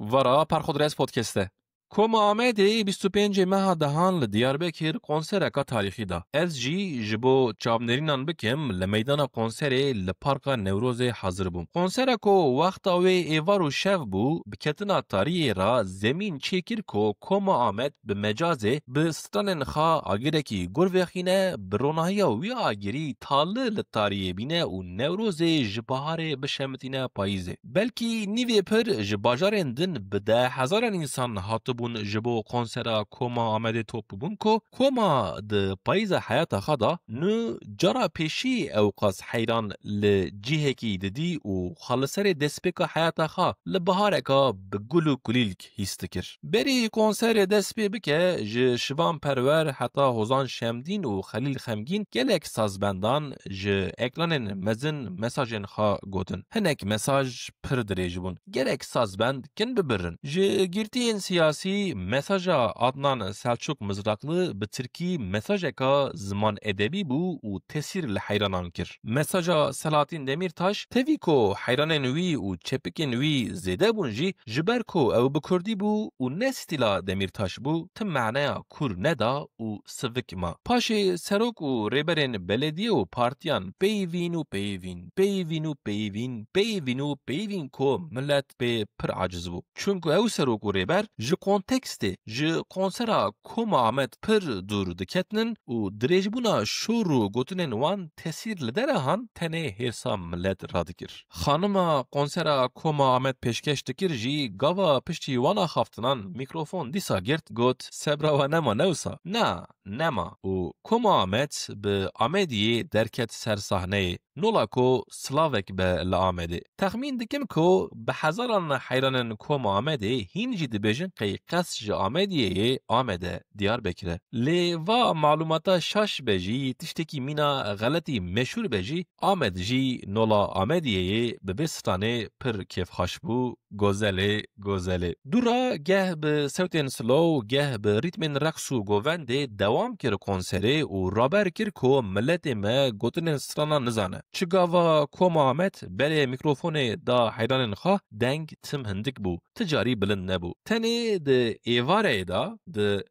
ورا پرخودرس پودکسته. کما آمده 25 ماه دهان لدیاربکر کنسرکا تاریخی دا. از جی جبو چابنرینان بکم لمیدان کنسر لپارک نوروز حاضر بوم. کنسرکو وقت اوی ایوارو شف بو بکتنا تاریخی را زمین چیکر کو کما آمد به مجازه به ستان خا آگرکی گروهخینه برونایی وی آگری تاله لتاریخ بینه و نوروز جبهار بشمتینه پاییزه. بلکی نیوی پر جباجارن دن بده هزاران انسان هاتو بون جبو کنسرا کما آمده توپ بون کو کما د پاییز حیات خدا نو جرا پیشی اوقاس حیران لجیه کی ددی و خالصر دسپیک حیات خا لبهارکا بگلو کلیلک هیستکر بری کنسر دسپی بکه ج شوان پرور حتی هوزان شمدین و خلیل خمگین گلک سازبندان ج اکلان مزن مساجن خا گوتن هنک مساج پر دریج بون گلک سازبند کن ببرن ج گرتین سیاسی mesajı Adnan Selçuk Mızraklı bi Türkiye mesajeka zaman edebi bu u tesir li hayranan kir. Mesajı Selahattin Demirtaş teviko hayranen wî u çepikên wî zêde bûn jî ji ber ku ew bi Kurdî bû û ne stîla Demirtaş bû tim meneya Kur neda û sivik ma. Paşê serok û rêberên belediye û partiyan peyvîn û peyvîn peyvîn û peyvîn peyvîn û peyvîn ku millet pê pir aciz bû. Çünkü ew serok û rêber ji kontekstê ji konsera Koma Ahmet pir dûr diketinin û dirêjbûna şûr û gotinên wan tesîr li derahan tenê hêrsa millet radikir. Xanima konsera Koma Ahmet pêşkeş dikir jî gava piştî wana xaftinan mikrofon dîsa girt got sebra we nema newsa. Na, nema û Koma Ahmet bi Amediyê derket ser sahneyê. Nola ko Slavek be li Amedê. Texmîn dikim ku bi hezaran heyranên Koma Amedê hîn jî dibêjin qey qes ji Amediyê Amede Diyarbekir'e. Lê va malumata şaş be jî tiştekî mîna xeletî meşhûr be jî Amed jî nola Amediyê bi vê stanê pir kêfxweş bû gozelê gozelê. Dûra geh bi sewtên slow geh bi rîtmên reqs û govendê dewam kir konserê û raber kir ku milletê me gotinên strana nizane. Çigava Koma Ahmet berê mikrofonê da heyranên xwe deng tim hindik bû. Ticarî bilind nebû. Tenê di êvareyê da di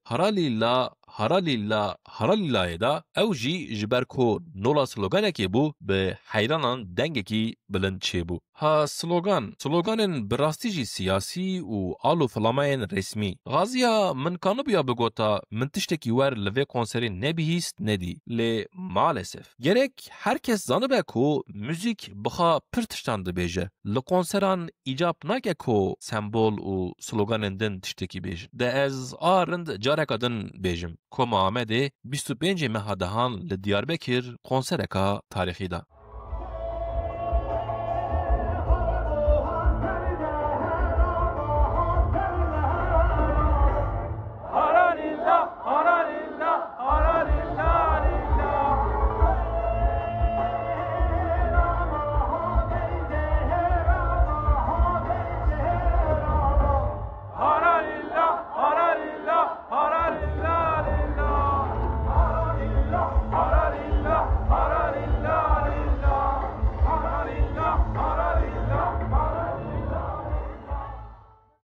Haralayê da ew jî ji ber ku nola sloganekê bû bi heyranan dengekî bilind çêbû. Ha sloganên bi rastî jî siyasî û alo filamayên resmî. Gaziya min kanıbıya bigota min tiştekî wer li vê konserê nebihîst nedî. Lê maalesef gerek herkes zanibe ku müzik bixa pir tiştan dibêje. Li konseran îcap nake ku sembol û sloganên din tiştekî bêjin. De ez a rind careka din bêjim. Koma Amedê 25 meha dehan li Diyarbekir konsereka tarîxî da.